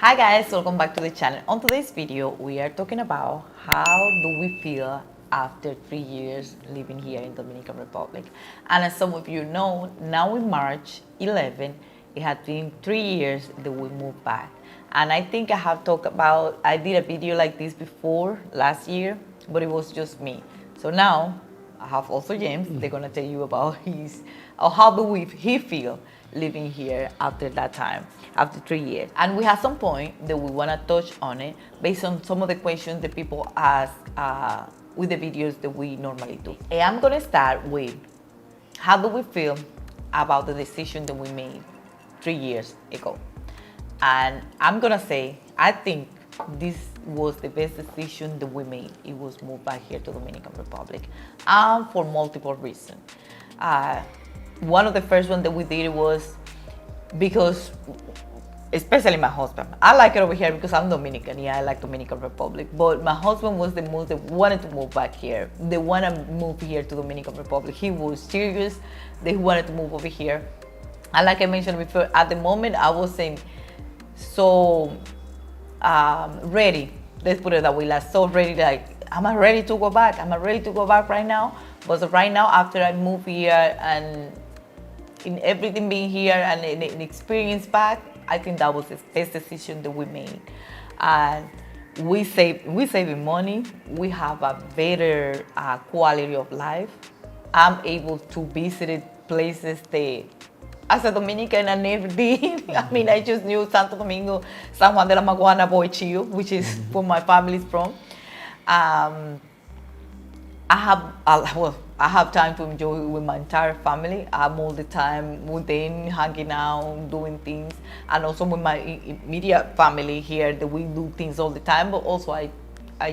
Hi guys, welcome back to the channel. On today's video, we are talking about how do we feel after 3 years living here in Dominican Republic. And as some of you know, now in March 11, it had been 3 years that we moved back. And I think I have talked about, I did a video like this before last year, but it was just me. So now I have also James. They're gonna tell you about how he feel living here after that time, after 3 years. And we have some point that we wanna touch on it based on some of the questions that people ask with the videos that we normally do. And I'm gonna start with, how do we feel about the decision that we made 3 years ago? And I'm gonna say, I think this was the best decision that we made. It was move back here to Dominican Republic, for multiple reasons. One of the first ones that we did was because, especially my husband, I like it over here because I'm Dominican. Yeah, I like Dominican Republic, but my husband was the most that wanted to move back here. They want to move here to Dominican Republic. He was serious. They wanted to move over here. And like I mentioned before, at the moment I wasn't so ready. Let's put it that way. Like so ready. Like, am I ready to go back? Am I ready to go back right now? But right now, after I moved here and in everything being here and in experience back, I think that was the best decision that we made. And we saving money. We have a better quality of life. I'm able to visit places that, as a Dominican, I never did. I mean, I just knew Santo Domingo, San Juan de la Maguana, Boichillo, which is where my family's from. I have time to enjoy with my entire family. I'm all the time with them, hanging out, doing things, and also with my immediate family here that we do things all the time. But also I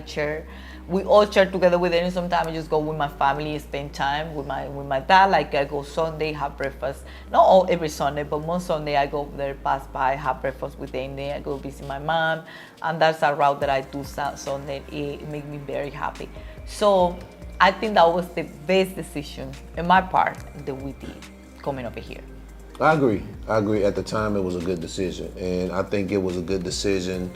share. We all share together with them. Sometimes I just go with my family, spend time with my dad. Like I go Sunday, have breakfast. Not all every Sunday, but most Sunday I go there, pass by, have breakfast with them. Then I go visit my mom, and that's a route that I do Sunday. It makes me very happy. So I think that was the best decision in my part that we did coming over here. I agree. At the time, it was a good decision. And I think it was a good decision,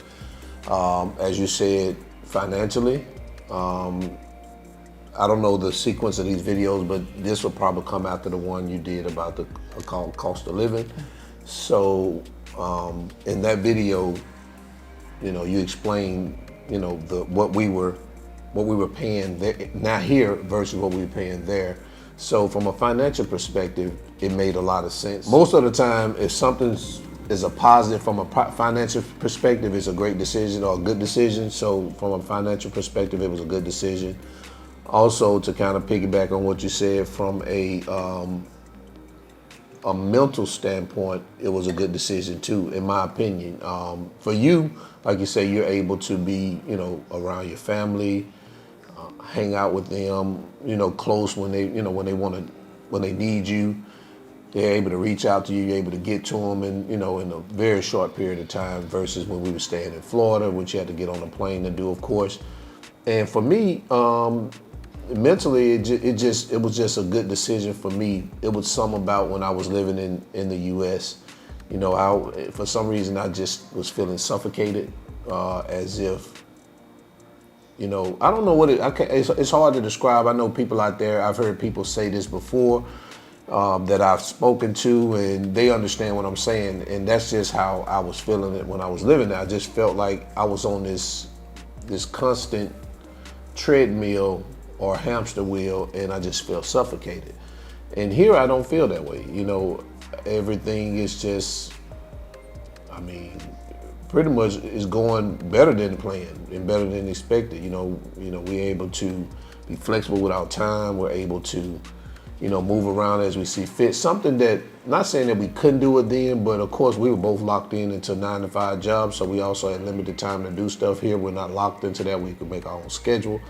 as you said, financially. I don't know the sequence of these videos, but this will probably come after the one you did about the cost of living. So in that video, you explained, what we were paying there, now here versus what we were paying there. So from a financial perspective, it made a lot of sense. Most of the time, if something is a positive from a financial perspective, it's a great decision or a good decision. So from a financial perspective, it was a good decision. Also, to kind of piggyback on what you said, from a mental standpoint, it was a good decision too, in my opinion. For you, like you say, you're able to be, around your family, hang out with them, close when they need you. They're able to reach out to you, you're able to get to them in a very short period of time versus when we were staying in Florida, which you had to get on a plane to do, of course. And for me, mentally, it was just a good decision for me. It was something about when I was living in the U.S., for some reason I just was feeling suffocated, as if, I don't know what it's hard to describe. I know people out there, I've heard people say this before, that I've spoken to, and they understand what I'm saying. And that's just how I was feeling it when I was living there. I just felt like I was on this constant treadmill or hamster wheel, and I just felt suffocated. And here I don't feel that way. Everything is just, pretty much is going better than planned and better than expected. We're able to be flexible with our time. We're able to move around as we see fit. Something that, not saying that we couldn't do it then, but of course we were both locked into 9-to-5 jobs, so we also had limited time to do stuff here. We're not locked into that. We could make our own schedule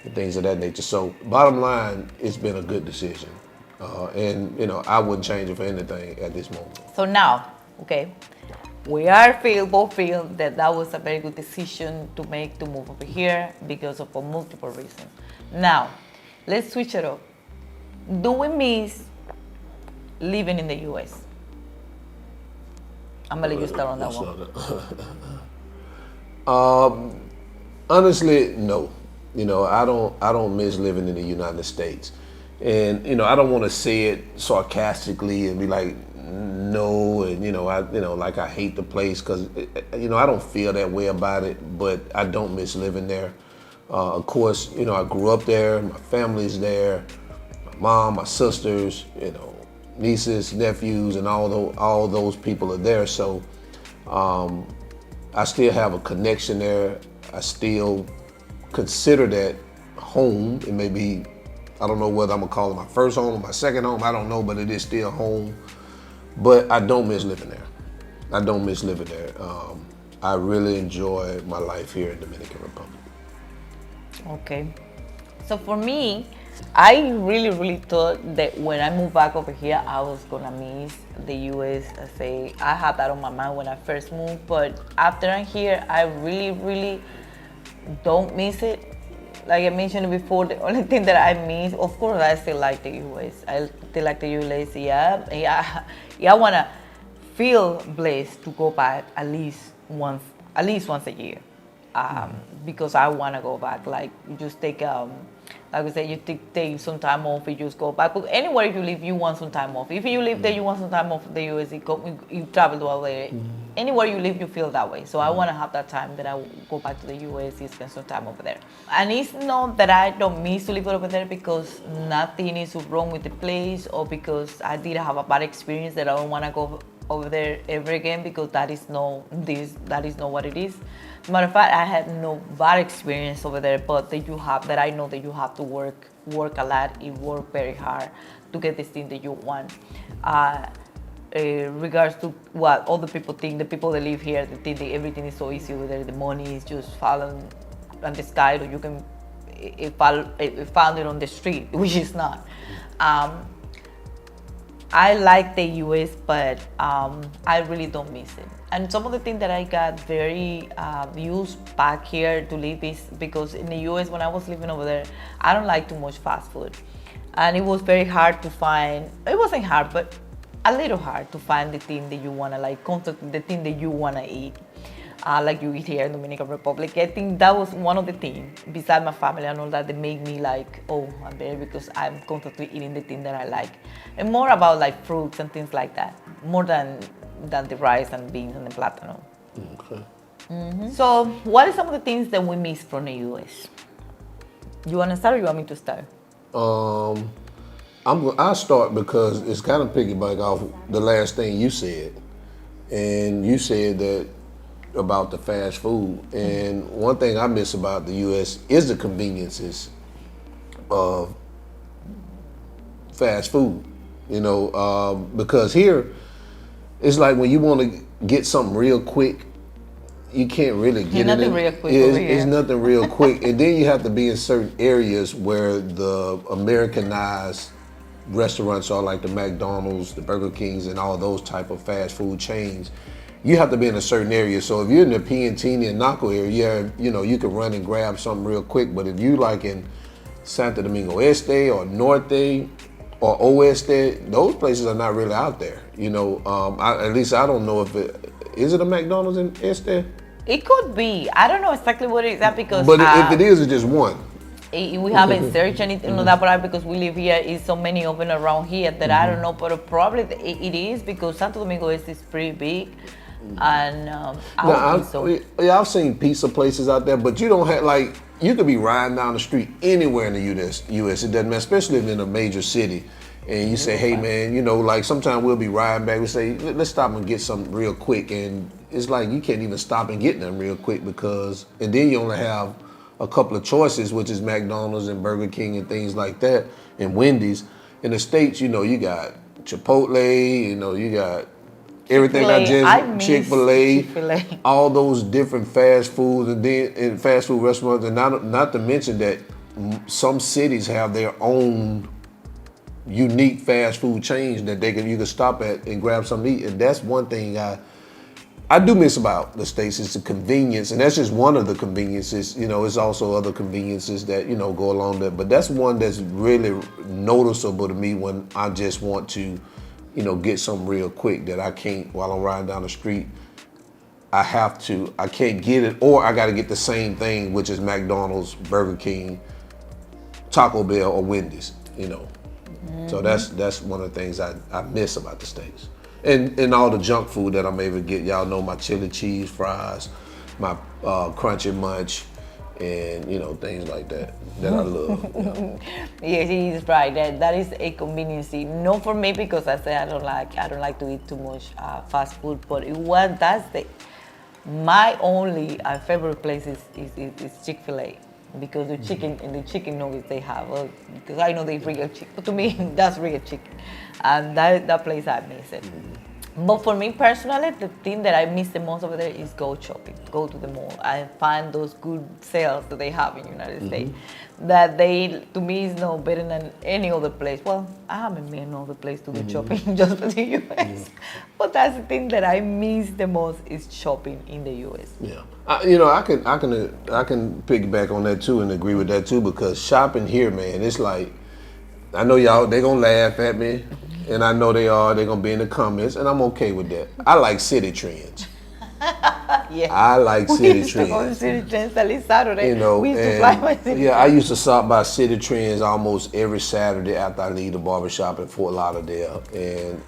and things of that nature. So bottom line, it's been a good decision. And I wouldn't change it for anything at this moment. So now, okay, we both feel that was a very good decision to make to move over here because of multiple reasons. Now, let's switch it up. Do we miss living in the U.S.? I'm gonna let you start on that one. Honestly, no. I don't miss living in the United States. And, I don't want to say it sarcastically and be like, no, and, like I hate the place because, I don't feel that way about it, but I don't miss living there. Of course, I grew up there, my family's there, my mom, my sisters, nieces, nephews, and all those people are there. So I still have a connection there. I still consider that home. It may be, I don't know whether I'm gonna call it my first home or my second home, I don't know, but it is still home. But I don't miss living there. I don't miss living there. I really enjoy my life here in Dominican Republic. Okay. So for me, I really thought that when I moved back over here, I was gonna miss the US. I had that on my mind when I first moved, but after I'm here, I really don't miss it. Like I mentioned before, the only thing that I miss, of course, I still like the US. I still like the US. Yeah. I wanna feel blessed to go back at least once a year, because I wanna go back. Like you just take like I said, you take some time off, you just go back. But anywhere you live, you want some time off. If you live there, you want some time off the US, you travel to LA. Anywhere you live, you feel that way. So I want to have that time that I go back to the US and spend some time over there. And it's not that I don't miss to live over there because nothing is wrong with the place or because I did have a bad experience that I don't want to go over there ever again, because that is not what it is. As a matter of fact, I had no bad experience over there, but that I know that you have to work a lot, you work very hard to get this thing that you want. Regards to what other people think, the people that live here, they think that everything is so easy over there, the money is just falling on the sky, or you can found it on the street, which is not. I like the US, but I really don't miss it. And some of the things that I got very used back here to live is because in the US, when I was living over there, I don't like too much fast food. And it was very hard to find, it wasn't hard, but a little hard to find the thing that you wanna like, the thing that you wanna eat. Like you eat here in Dominican Republic. I think that was one of the things, besides my family and all that made me like, oh, I'm there because I'm constantly eating the thing that I like. And more about like fruits and things like that, more than the rice and beans and the plátano. Okay. Mm-hmm. So what are some of the things that we miss from the US? You wanna start or you want me to start? I'll start because it's kind of piggyback off the last thing you said. And you said that about the fast food. And one thing I miss about the US is the conveniences of fast food, because here it's like when you want to get something real quick, you can't really get it. It's nothing real quick. And then you have to be in certain areas where the Americanized restaurants are, like the McDonald's, the Burger Kings, and all those type of fast food chains. You have to be in a certain area. So if you're in the Piantini and Naco area, you can run and grab something real quick. But if you like in Santo Domingo Este or Norte or Oeste, those places are not really out there. At least I don't know if is it a McDonald's in Este? It could be. I don't know exactly what it is because. But if it is, it's just one. We haven't searched anything on that, but because we live here, is so many open around here that I don't know. But probably it is because Santo Domingo is pretty big. And I've seen pizza places out there, but you don't have you could be riding down the street anywhere in the US. It doesn't matter, especially in a major city. And you say, hey man, sometimes we'll be riding back. We say, let's stop and get something real quick. And it's like you can't even stop and get them real quick and then you only have a couple of choices, which is McDonald's and Burger King and things like that, and Wendy's. In the States, you got Chipotle, you got everything Chick-fil-A, all those different fast foods and fast food restaurants, and not to mention that some cities have their own unique fast food chains that you can stop at and grab something to eat. And that's one thing I do miss about the States is the convenience, and that's just one of the conveniences. It's also other conveniences that go along there, but that's one that's really noticeable to me when I just want to get something real quick that I can't while I'm riding down the street I can't get it, or I got to get the same thing, which is McDonald's, Burger King, Taco Bell, or Wendy's, you know. So that's one of the things I miss about the States. And all the junk food that I'm able to get. Y'all know my chili cheese fries, my crunchy munch, and you know, things like that I love. You know? Yes, he is right. That is a convenience. Not for me, because I say I don't like to eat too much fast food. But my only favorite place is Chick-fil-A, because the chicken and the chicken nuggets they have. Because I know they real chicken. But to me, that's real chicken, and that place I miss it. But for me personally, the thing that I miss the most over there is go shopping, go to the mall and find those good sales that they have in the United States. That to me, is no better than any other place. Well, I haven't been no other place to do shopping, just for the US. But that's the thing that I miss the most is shopping in the US. Yeah, I can piggyback on that too and agree with that too, because shopping here, man, it's like, I know y'all, they gonna laugh at me. And I know they're gonna be in the comments, and I'm okay with that. I like city trends. Yeah. I like city trends. We used to go to city trends at least Saturday. You know, we used to fly by city yeah, I used to stop by city trends almost every Saturday after I leave the barbershop in Fort Lauderdale, and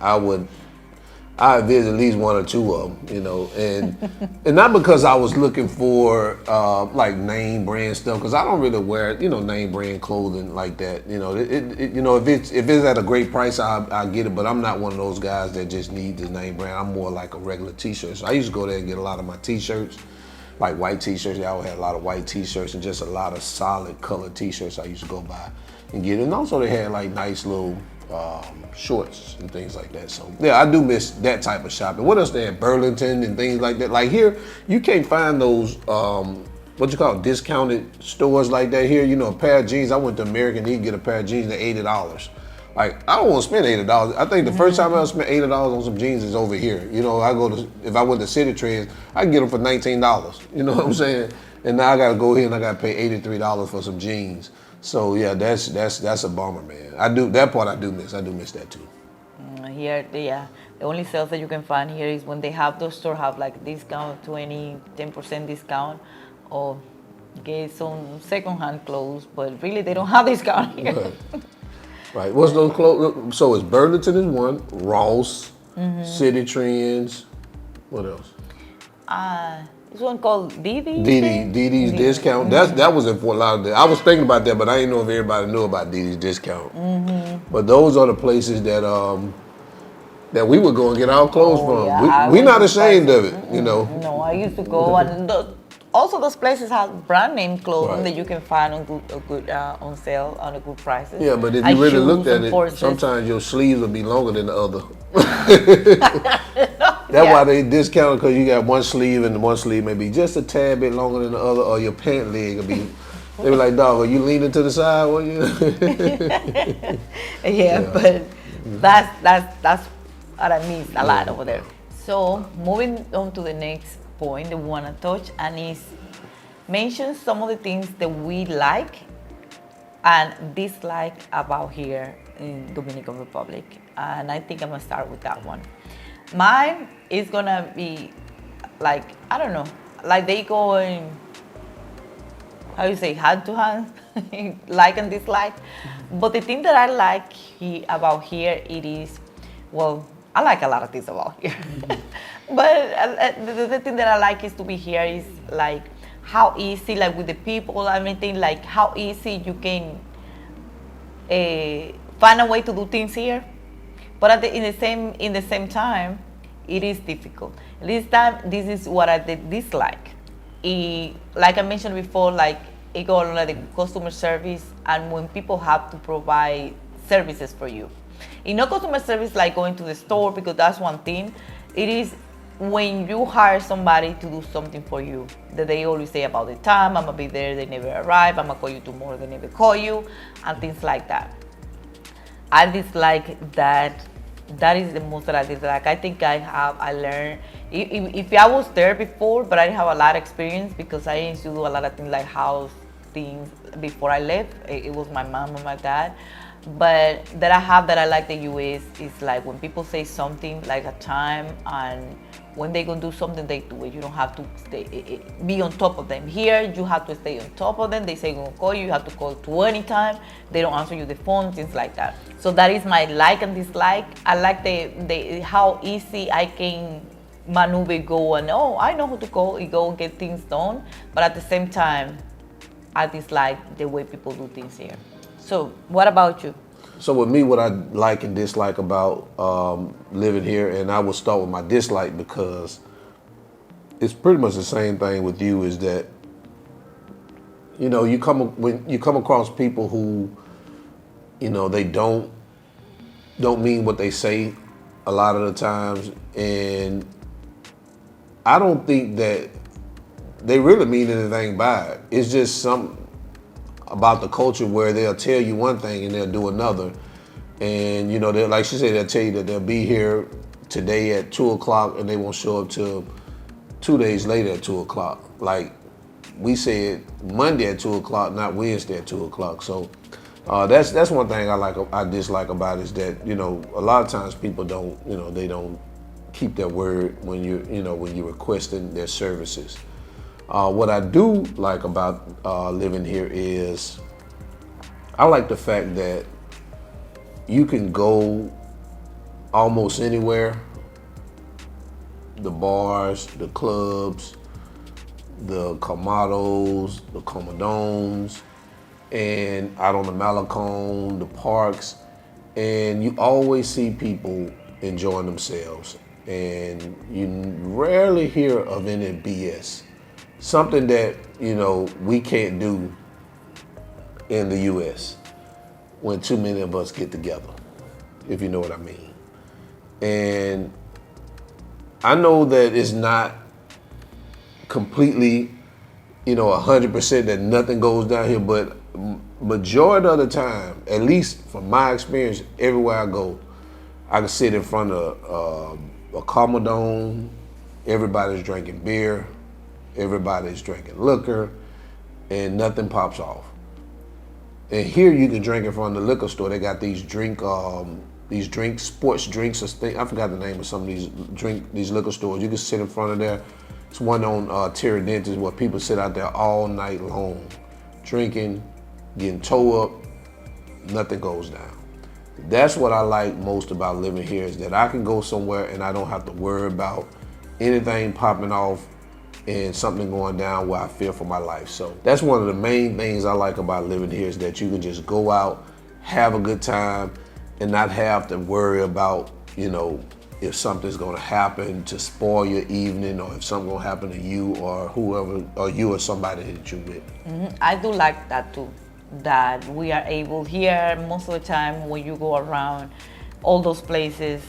I visit at least one or two of them, you know, and not because I was looking for like name brand stuff, because I don't really wear, you know, name brand clothing like that. You know, you know, if it's at a great price, I'll get it. But I'm not one of those guys that just need the name brand. I'm more like a regular T-shirt. So I used to go there and get a lot of my T-shirts, like white T-shirts. They always had a lot of white T-shirts and just a lot of solid colored T-shirts. I used to go by and get it. And also they had like nice little shorts and things like that. So yeah, I do miss that type of shopping. What else they had? Burlington and things like that. Like here, you can't find those what you call discounted stores like that here. You know, a pair of jeans. I went to American Eagle, get a pair of jeans at $80. Like, I don't want to spend $80. I think the first time I ever spent $80 on some jeans is over here. You know, if I went to City Trends, I can get them for $19. You know what I'm saying? And now I got to go here and I got to pay $83 for some jeans. So yeah, that's a bummer, man. I do miss. I do miss that too. Here, the only sales that you can find here is when they have those stores have like discount, 10% discount, or get some secondhand clothes, but really they don't have discount here. Right. What's those clothes? So it's Burlington is one, Ross, City Trends. What else? This one called DD's Discount. That was in Fort Lauderdale. I was thinking about that, but I didn't know if everybody knew about DD's Discount. But those are the places that we would go and get our clothes from. Yeah, we're not ashamed of it, you know. No, I used to go, and also those places have brand name clothing that you can find on good on sale on a good prices. Yeah, but if you really looked at it, sometimes your sleeves will be longer than the other. That's why they discount, because you got one sleeve and one sleeve may be just a tad bit longer than the other, or your pant leg will be. They be like, dog, are you leaning to the side? What you? But that's what I miss a lot over there. So moving on to the next point that we want to touch, and is mention some of the things that we like and dislike about here in Dominican Republic. And I think I'm gonna start with that one. Mine is gonna be like, I don't know, like they go in, how you say, hand to hand, like and dislike. But the thing that I like about here, it is, well, I like a lot of things about here. But the thing that I like is to be here is like how easy, like with the people, everything, like how easy you can find a way to do things here. But in the same time, it is difficult. This time, this is what I dislike. Like I mentioned before, like it goes on like the customer service, and when people have to provide services for you. In no customer service like going to the store, because that's one thing. It is when you hire somebody to do something for you, that they always say about the time, I'm gonna be there, they never arrive, I'm gonna call you tomorrow, they never call you, and things like that. I dislike that. That is the most that I dislike. I think I learned, if I was there before, but I didn't have a lot of experience, because I used to do a lot of things like house things before I left. It was my mom and my dad. But that I like the US is like when people say something like a time and When they gonna do something, they do it. You don't have to be on top of them. Here, you have to stay on top of them. They say gonna call you. You have to call to any time. They don't answer you the phone, things like that. So that is my like and dislike. I like the how easy I can maneuver, go, and I know who to call, and go and get things done. But at the same time, I dislike the way people do things here. So what about you? So with me, what I like and dislike about living here, and I will start with my dislike because it's pretty much the same thing with you, is that, you know, when you come across people who, you know, they don't mean what they say a lot of the times, and I don't think that they really mean anything by it. It's just something about the culture where they'll tell you one thing and they'll do another. And, you know, like she said, they'll tell you that they'll be here today at 2 o'clock and they won't show up till 2 days later at 2 o'clock. Like we said, Monday at 2 o'clock, not Wednesday at 2 o'clock. So that's one thing I dislike about it, is that, you know, a lot of times people don't, you know, they don't keep their word when you're requesting their services. What I do like about living here is I like the fact that you can go almost anywhere. The bars, the clubs, the Comados, the Comodones, and out on the Malecon, the parks, and you always see people enjoying themselves, and you rarely hear of any BS. Something that, you know, we can't do in the U.S. when too many of us get together, if you know what I mean. And I know that it's not completely, you know, 100% that nothing goes down here, but majority of the time, at least from my experience, everywhere I go, I can sit in front of a Commodone, everybody's drinking beer, everybody's drinking liquor, and nothing pops off. And here you can drink in front of the liquor store. They got these sports drinks. I forgot the name of some of these liquor stores. You can sit in front of there. It's one on Tiradentes where people sit out there all night long, drinking, getting towed up, nothing goes down. That's what I like most about living here, is that I can go somewhere and I don't have to worry about anything popping off and something going down where I fear for my life. So that's one of the main things I like about living here, is that you can just go out, have a good time, and not have to worry about, you know, if something's gonna happen to spoil your evening, or if something's gonna happen to you or whoever, or you or somebody that you with. Mm-hmm. I do like that too, that we are able here most of the time when you go around all those places,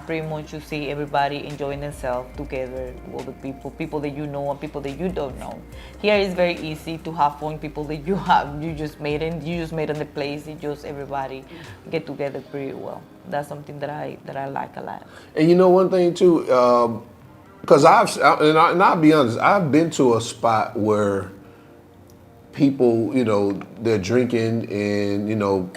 pretty much you see everybody enjoying themselves together, all the people that you know and people that you don't know. Here it's very easy to have fun, people that you just made in the place. It just everybody get together pretty well. That's something that I like a lot. And you know one thing too, because I'll be honest, I've been to a spot where people, you know, they're drinking and, you know,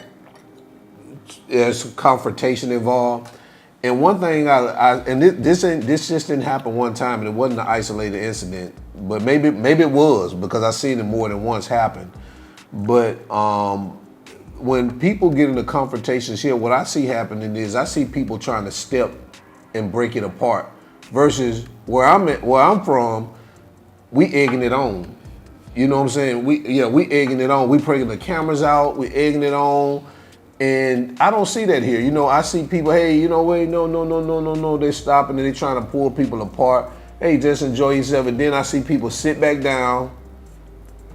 there's confrontation involved. And one thing this just didn't happen one time, and it wasn't an isolated incident, but maybe it was, because I've seen it more than once happen. But when people get into confrontations here, what I see happening is I see people trying to step and break it apart, versus where I'm from, we egging it on. You know what I'm saying? We egging it on. We bringing the cameras out. We egging it on. And I don't see that here. You know, I see people, hey, you know, wait, no. They're stopping and they're trying to pull people apart. Hey, just enjoy yourself. And then I see people sit back down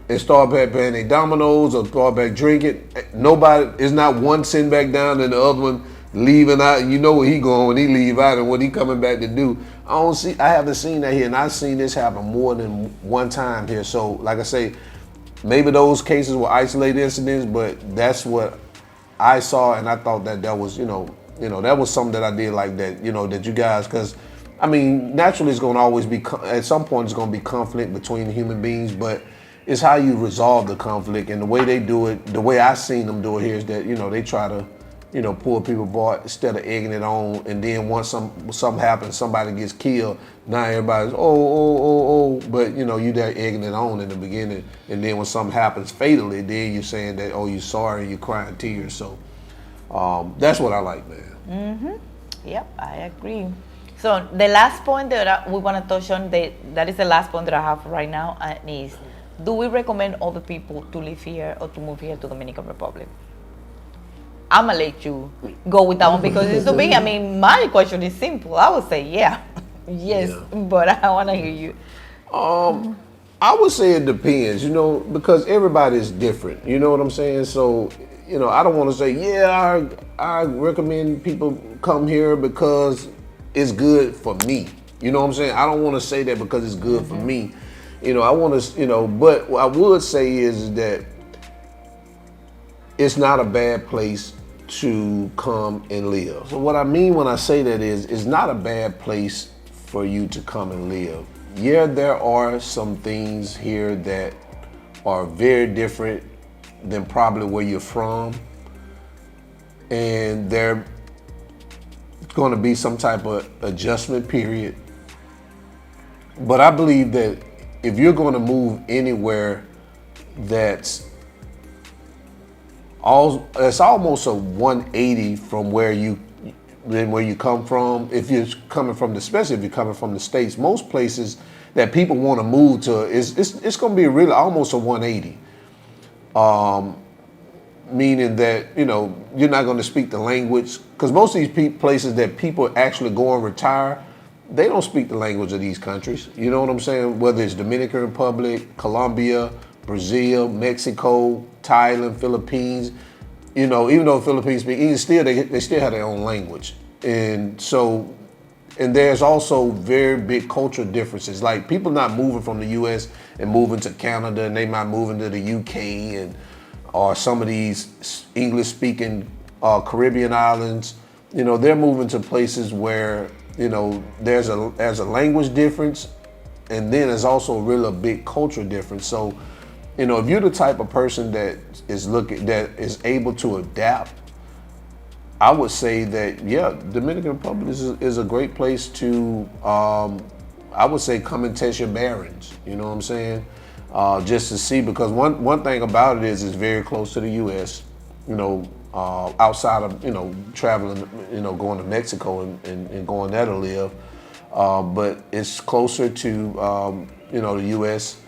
and start back playing their dominoes or start back drinking. It's not one sitting back down and the other one leaving out. And you know where he going when he leave out and what he coming back to do. I haven't seen that here, and I've seen this happen more than one time here. So, like I say, maybe those cases were isolated incidents, but that's what I saw, and I thought that was, you know, that was something that I did like that, you know, that you guys, because, I mean, naturally it's going to always be, at some point it's going to be conflict between human beings, but it's how you resolve the conflict, and the way they do it, the way I seen them do it here is that, you know, they try to poor people bought instead of egging it on. And then once something happens, somebody gets killed. Now everybody's oh. But you there egging it on in the beginning, and then when something happens fatally, then you're saying that you're sorry, and you're crying tears. So that's what I like, man. Yep, I agree. So the last point that we want to touch on, that is the last point that I have right now, is, do we recommend other people to live here or to move here to Dominican Republic? I'm going to let you go with that one because it's so big. I mean, my question is simple. I would say, yes, but I want to hear you. I would say it depends, because everybody is different. You know what I'm saying? So, I don't want to say, I recommend people come here because it's good for me. You know what I'm saying? I don't want to say that because it's good for me. I want to, but what I would say is that it's not a bad place to come and live. So what I mean when I say that is, it's not a bad place for you to come and live. Yeah, there are some things here that are very different than probably where you're from. And there's going to be some type of adjustment period. But I believe that if you're going to move anywhere that's almost a 180 from where you come from. If you're coming from especially if you're coming from the States, most places that people want to move to it's going to be really almost a 180. Meaning that you're not going to speak the language, because most of these places that people actually go and retire, they don't speak the language of these countries. You know what I'm saying? Whether it's Dominican Republic, Colombia, Brazil, Mexico, Thailand, Philippines, even though Philippines speak English, they still have their own language. And so, and there's also very big cultural differences. Like people not moving from the US and moving to Canada, and they might moving to the UK or some of these English speaking Caribbean islands. They're moving to places where, there's a language difference, and then there's also really a big cultural difference. So, if you're the type of person that is able to adapt, I would say that, Dominican Republic is a great place to, I would say, come and test your bearings. You know what I'm saying? Just to see, because one thing about it is it's very close to the U.S., outside of, traveling, going to Mexico and going there to live. But it's closer to, the U.S.,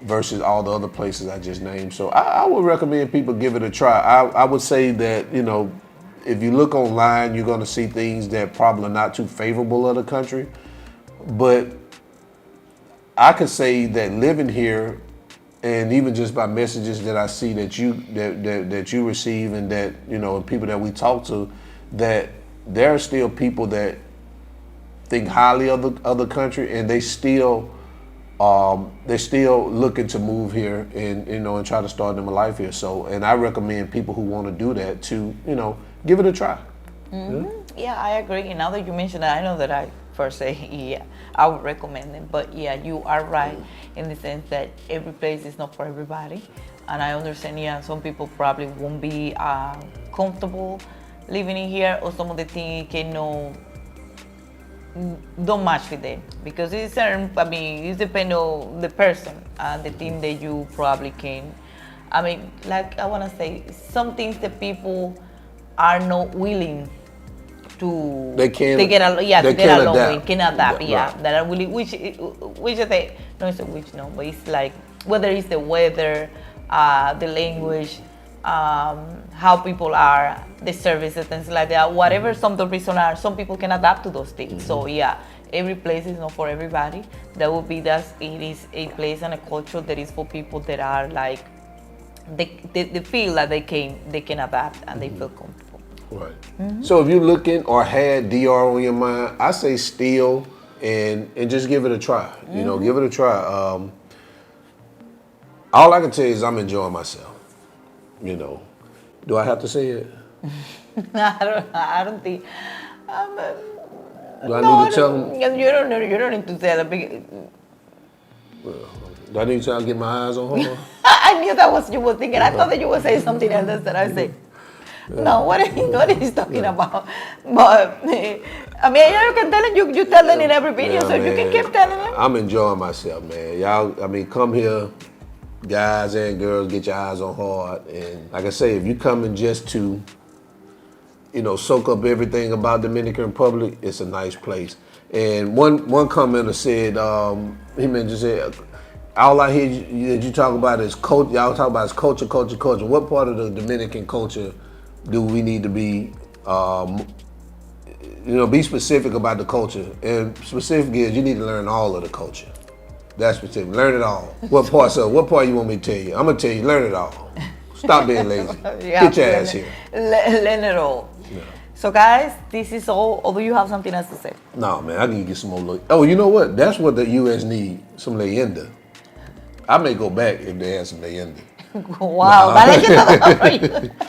versus all the other places I just named. So I would recommend people give it a try. I would say that, if you look online, you're going to see things that probably are not too favorable of the country. But I could say that living here, and even just by messages that I see that you receive, and that, people that we talk to, that there are still people that think highly of the country, and they're still looking to move here and try to start them a life here. So, and I recommend people who want to do that to give it a try. Yeah, I agree. And now that you mentioned that, I know that I first say I would recommend it. But you are right in the sense that every place is not for everybody, and I understand. Some people probably won't be comfortable living in here, or some of the things don't match with them, because it's certain. I mean, it depends on the person and the thing that you probably can. I mean, like I want to say, some things that people are not willing to get along with, can adapt. That are willing, which I say, no, it's a which no, but it's like whether it's the weather, the language, how people are, the services, things like that. Whatever some of the reasons are, some people can adapt to those things. So every place is not for everybody. That would be that it is a place and a culture that is for people that are like they feel that they can adapt and they feel comfortable. Right. So if you're looking or had DR on your mind, I say still and just give it a try. Give it a try. All I can tell you is I'm enjoying myself. Do I have to say it? I don't think. Do I need to tell them? You don't need to tell them. Do I need to try to get my eyes on her? I knew that was what you were thinking. I thought that you would say something else that I said. No, what is talking about? But I mean, you can tell them. You tell them in every video, so you can keep telling them. I'm enjoying myself, man. Y'all, I mean, come here, guys and girls, get your eyes on hard. And like I say, if you coming just to, soak up everything about Dominican Republic, it's a nice place. And one commenter said, he mentioned said, all I hear you talk about is culture. Y'all talk about is culture. What part of the Dominican culture do we need to be, be specific about the culture? And specific is you need to learn all of the culture. That's specific. Learn it all. What part you want me to tell you? I'm gonna tell you, learn it all. Stop being lazy. Get your ass here. Learn it all. Yeah. So guys, this is all. Or do you have something else to say? No, man, I can get some more. Oh, you know what? That's what the U.S. need. Some leyenda. I may go back if they have some leyenda. Wow,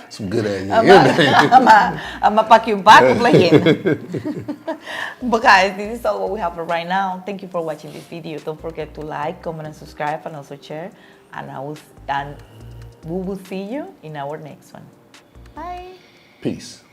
some good ass leyenda. I'm gonna pack you back with leyenda. But guys, this is all what we have for right now. Thank you for watching this video. Don't forget to like, comment, and subscribe, and also share. And we will see you in our next one. Bye. Peace.